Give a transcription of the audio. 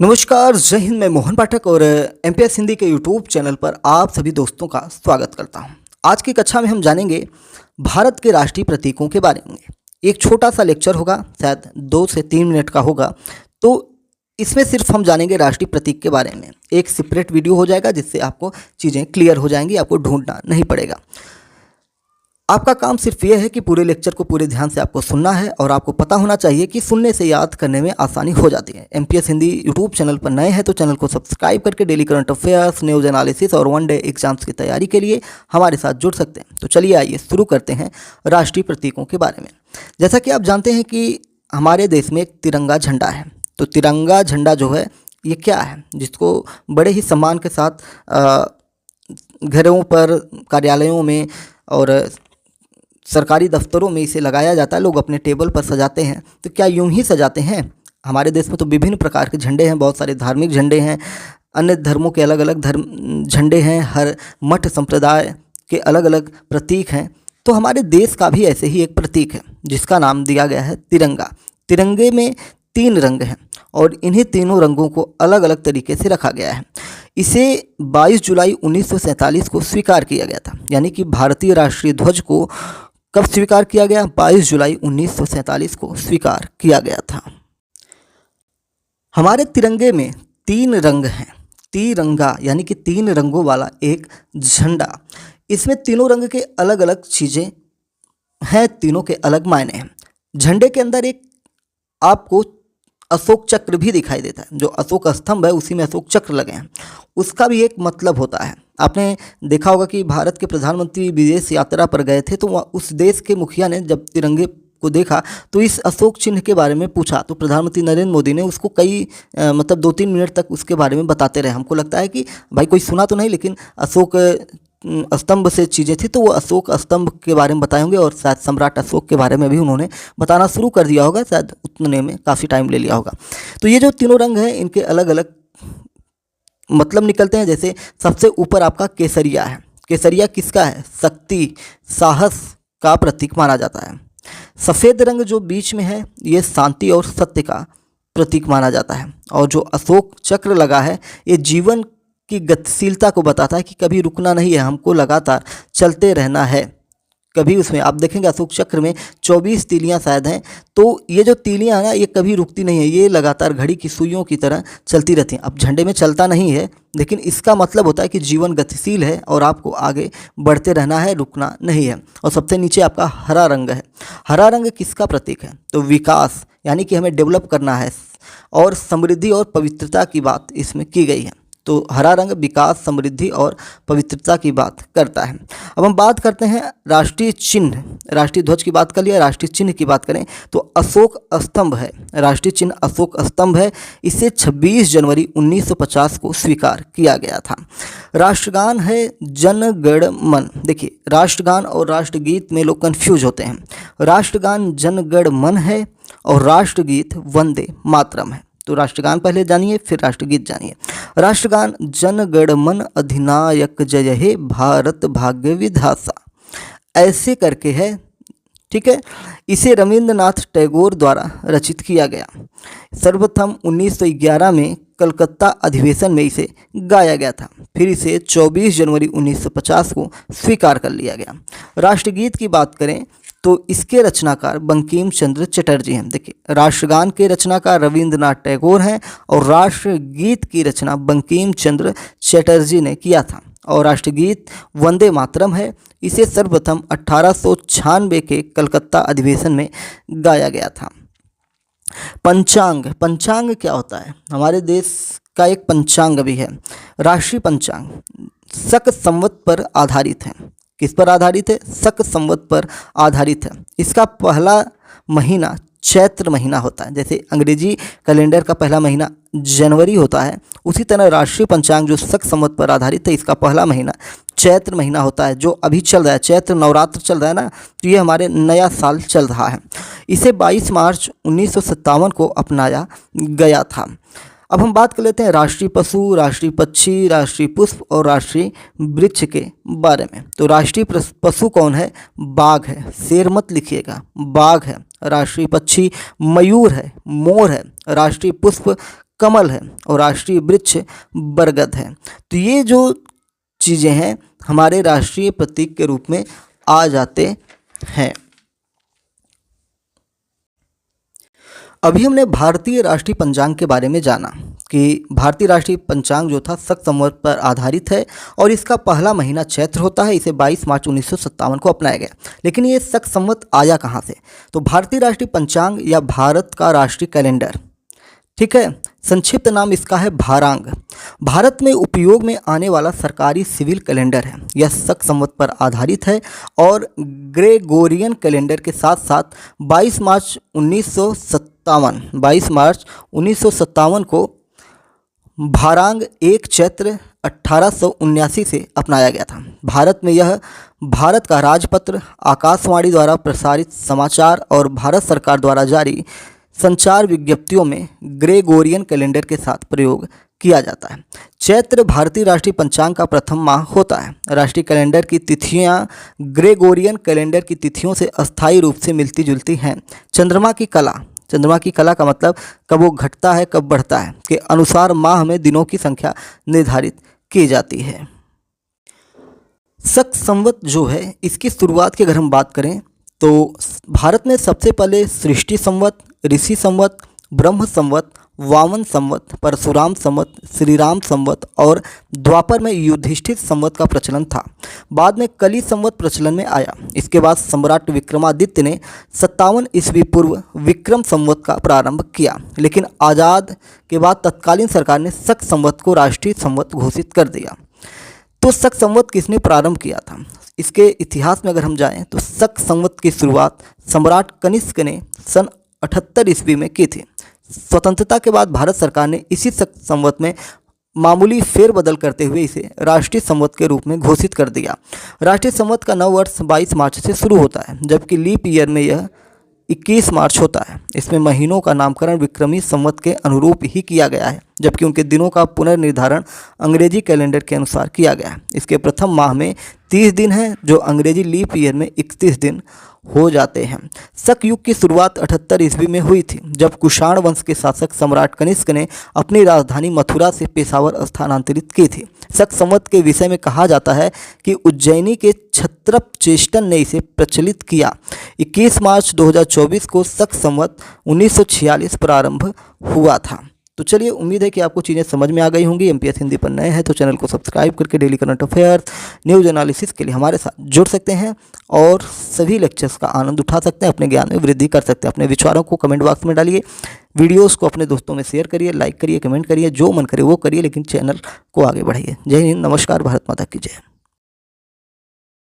नमस्कार, जय हिंद। मैं मोहन पाठक और एमपीएस हिंदी के यूट्यूब चैनल पर आप सभी दोस्तों का स्वागत करता हूं। आज की कक्षा में हम जानेंगे भारत के राष्ट्रीय प्रतीकों के बारे में। एक छोटा सा लेक्चर होगा, शायद 2 से 3 मिनट का होगा। तो इसमें सिर्फ हम जानेंगे राष्ट्रीय प्रतीक के बारे में। एक सेपरेट वीडियो हो जाएगा जिससे आपको चीज़ें क्लियर हो जाएंगी, आपको ढूंढना नहीं पड़ेगा। आपका काम सिर्फ ये है कि पूरे लेक्चर को पूरे ध्यान से आपको सुनना है और आपको पता होना चाहिए कि सुनने से याद करने में आसानी हो जाती है। एमपीएस हिंदी यूट्यूब चैनल पर नए हैं तो चैनल को सब्सक्राइब करके daily current affairs, news analysis और वन डे एग्जाम्स की तैयारी के लिए हमारे साथ जुड़ सकते हैं। तो चलिए आइए शुरू करते हैं राष्ट्रीय प्रतीकों के बारे में। जैसा कि आप जानते हैं कि हमारे देश में एक तिरंगा झंडा है। तो तिरंगा झंडा जो है ये क्या है, जिसको बड़े ही सम्मान के साथ घरों पर, कार्यालयों में और सरकारी दफ्तरों में इसे लगाया जाता है। लोग अपने टेबल पर सजाते हैं। तो क्या यूं ही सजाते हैं? हमारे देश में तो विभिन्न प्रकार के झंडे हैं, बहुत सारे धार्मिक झंडे हैं, अन्य धर्मों के अलग अलग झंडे हैं, हर मठ संप्रदाय के अलग अलग प्रतीक हैं। तो हमारे देश का भी ऐसे ही एक प्रतीक है जिसका नाम दिया गया है तिरंगा। तिरंगे में 3 रंग हैं और इन्हीं तीनों रंगों को अलग अलग तरीके से रखा गया है। इसे 22 जुलाई 1947 को स्वीकार किया गया था। यानी कि भारतीय राष्ट्रीय ध्वज को कब स्वीकार किया गया? 22 जुलाई 1947 को स्वीकार किया गया था। हमारे तिरंगे में 3 रंग हैं। तिरंगा यानी कि 3 रंगों वाला एक झंडा। इसमें तीनों रंग के अलग अलग चीज़ें हैं, तीनों के अलग मायने हैं। झंडे के अंदर एक आपको अशोक चक्र भी दिखाई देता है। जो अशोक स्तंभ है उसी में अशोक चक्र लगे हैं। उसका भी एक मतलब होता है। आपने देखा होगा कि भारत के प्रधानमंत्री विदेश यात्रा पर गए थे तो उस देश के मुखिया ने जब तिरंगे को देखा तो इस अशोक चिन्ह के बारे में पूछा। तो प्रधानमंत्री नरेंद्र मोदी ने उसको कई 2-3 मिनट तक उसके बारे में बताते रहे। हमको लगता है कि भाई कोई सुना तो नहीं, लेकिन अशोक स्तंभ से चीज़ें थी तो वो अशोक स्तंभ के बारे में बताए होंगे और शायद सम्राट अशोक के बारे में भी उन्होंने बताना शुरू कर दिया होगा। शायद उतने में काफ़ी टाइम ले लिया होगा। तो ये जो तीनों रंग हैं इनके अलग अलग मतलब निकलते हैं। जैसे सबसे ऊपर आपका केसरिया है। केसरिया किसका है? शक्ति, साहस का प्रतीक माना जाता है। सफ़ेद रंग जो बीच में है ये शांति और सत्य का प्रतीक माना जाता है। और जो अशोक चक्र लगा है ये जीवन की गतिशीलता को बताता है कि कभी रुकना नहीं है, हमको लगातार चलते रहना है। कभी उसमें आप देखेंगे अशोक चक्र में 24 तीलियां शायद हैं। तो ये जो तीलियां हैं ना ये कभी रुकती नहीं है, ये लगातार घड़ी की सुइयों की तरह चलती रहती हैं। अब झंडे में चलता नहीं है लेकिन इसका मतलब होता है कि जीवन गतिशील है और आपको आगे बढ़ते रहना है, रुकना नहीं है। और सबसे नीचे आपका हरा रंग है। हरा रंग किसका प्रतीक है? तो विकास, यानी कि हमें डेवलप करना है और समृद्धि और पवित्रता की बात इसमें की गई है। तो हरा रंग विकास, समृद्धि और पवित्रता की बात करता है। अब हम बात करते हैं राष्ट्रीय चिन्ह। राष्ट्रीय ध्वज की बात कर लिया, राष्ट्रीय चिन्ह की बात करें तो अशोक स्तंभ है। राष्ट्रीय चिन्ह अशोक स्तंभ है। इसे 26 जनवरी 1950 को स्वीकार किया गया था। राष्ट्रगान है जन गण मन। देखिए, राष्ट्रगान और राष्ट्रगीत में लोग कन्फ्यूज होते हैं। राष्ट्रगान जन गण मन है और राष्ट्रगीत वंदे मातरम है। तो राष्ट्रगान पहले जानिए फिर राष्ट्रगीत जानिए। राष्ट्रगान जन गण मन अधिनायक जय हे भारत भाग्य विधाता, ऐसे करके है, ठीक है। इसे रविंद्रनाथ टैगोर द्वारा रचित किया गया। सर्वप्रथम 1911 में कलकत्ता अधिवेशन में इसे गाया गया था। फिर इसे 24 जनवरी 1950 को स्वीकार कर लिया गया। राष्ट्रगीत की बात करें तो इसके रचनाकार बंकिम चंद्र चटर्जी हैं। देखिए, राष्ट्रगान के रचनाकार रविंद्रनाथ टैगोर हैं और राष्ट्रगीत की रचना बंकिम चंद्र चटर्जी ने किया था। और राष्ट्रगीत वंदे मातरम है। इसे सर्वप्रथम 1896 के कलकत्ता अधिवेशन में गाया गया था। पंचांग, पंचांग क्या होता है? हमारे देश का एक पंचांग भी है। राष्ट्रीय पंचांग शक संवत पर आधारित है। किस पर आधारित है? शक संवत पर आधारित है। इसका पहला महीना चैत्र महीना होता है। जैसे अंग्रेजी कैलेंडर का पहला महीना जनवरी होता है, उसी तरह राष्ट्रीय पंचांग जो शक संवत पर आधारित है इसका पहला महीना चैत्र महीना होता है। जो अभी चल रहा है, चैत्र नवरात्र चल रहा है ना, तो ये हमारे नया साल चल रहा है। इसे 22 मार्च 1957 को अपनाया गया था। अब हम बात कर लेते हैं राष्ट्रीय पशु, राष्ट्रीय पक्षी, राष्ट्रीय पुष्प और राष्ट्रीय वृक्ष के बारे में। तो राष्ट्रीय पशु कौन है? बाघ है। शेर मत लिखिएगा, बाघ है। राष्ट्रीय पक्षी मयूर है, मोर है। राष्ट्रीय पुष्प कमल है और राष्ट्रीय वृक्ष बरगद है। तो ये जो चीज़ें हैं हमारे राष्ट्रीय प्रतीक के रूप में आ जाते हैं। अभी हमने भारतीय राष्ट्रीय पंचांग के बारे में जाना कि भारतीय राष्ट्रीय पंचांग जो था शक संवत पर आधारित है और इसका पहला महीना चैत्र होता है। इसे 22 मार्च 1957 को अपनाया गया। लेकिन ये शक संवत आया कहाँ से? तो भारतीय राष्ट्रीय पंचांग या भारत का राष्ट्रीय कैलेंडर, ठीक है, संक्षिप्त नाम इसका है भारांग, भारत में उपयोग में आने वाला सरकारी सिविल कैलेंडर है। यह शक संवत पर आधारित है और ग्रेगोरियन कैलेंडर के साथ साथ 22 मार्च 1957 को भारांग 1 चैत्र 1879 से अपनाया गया था। भारत में यह भारत का राजपत्र, आकाशवाणी द्वारा प्रसारित समाचार और भारत सरकार द्वारा जारी संचार विज्ञप्तियों में ग्रेगोरियन कैलेंडर के साथ प्रयोग किया जाता है। चैत्र भारतीय राष्ट्रीय पंचांग का प्रथम माह होता है। राष्ट्रीय कैलेंडर की तिथियां ग्रेगोरियन कैलेंडर की तिथियों से अस्थायी रूप से मिलती जुलती हैं। चंद्रमा की कला का मतलब कब वो घटता है कब बढ़ता है के अनुसार माह में दिनों की संख्या निर्धारित की जाती है। शक संवत जो है इसकी शुरुआत की अगर हम बात करें तो भारत में सबसे पहले सृष्टि संवत, ऋषि संवत, ब्रह्म संवत, वामन संवत, परशुराम संवत, श्री राम संवत और द्वापर में युधिष्ठिर संवत का प्रचलन था। बाद में कली संवत प्रचलन में आया। इसके बाद सम्राट विक्रमादित्य ने 57 ईस्वी पूर्व विक्रम संवत का प्रारंभ किया। लेकिन आज़ाद के बाद तत्कालीन सरकार ने शक संवत को राष्ट्रीय संवत घोषित कर दिया। तो शक संवत किसने प्रारंभ किया था? इसके इतिहास में अगर हम जाएं तो शक संवत की शुरुआत सम्राट कनिष्क ने सन 78 ईस्वी में की थी। स्वतंत्रता के बाद भारत सरकार ने इसी शक संवत में मामूली फेरबदल करते हुए इसे राष्ट्रीय संवत के रूप में घोषित कर दिया। राष्ट्रीय संवत का नव वर्ष 22 मार्च से शुरू होता है, जबकि लीप ईयर में यह 21 मार्च होता है। इसमें महीनों का नामकरण विक्रमी संवत के अनुरूप ही किया गया है, जबकि उनके दिनों का पुनर्निर्धारण अंग्रेजी कैलेंडर के अनुसार किया गया है। इसके प्रथम माह में 30 दिन हैं जो अंग्रेजी लीप ईयर में 31 दिन हो जाते हैं। शक युग की शुरुआत 78 ईस्वी में हुई थी, जब कुषाण वंश के शासक सम्राट कनिष्क ने अपनी राजधानी मथुरा से पेशावर स्थानांतरित की थी। शक संवत के विषय में कहा जाता है कि उज्जैनी के क्षत्रप चेष्टन ने इसे प्रचलित किया। 21 मार्च 2024 को शक संवत 1946 प्रारंभ हुआ था। तो चलिए, उम्मीद है कि आपको चीज़ें समझ में आ गई होंगी। एमपीएस हिंदी पर नए हैं तो चैनल को सब्सक्राइब करके daily current affairs, news analysis के लिए हमारे साथ जुड़ सकते हैं और सभी लेक्चर्स का आनंद उठा सकते हैं, अपने ज्ञान में वृद्धि कर सकते हैं। अपने विचारों को कमेंट बॉक्स में डालिए, वीडियोस को अपने दोस्तों में शेयर करिए, लाइक करिए, कमेंट करिए, जो मन करे वो करिए, लेकिन चैनल को आगे बढ़ाइए। जय हिंद, नमस्कार, भारत माता की जय।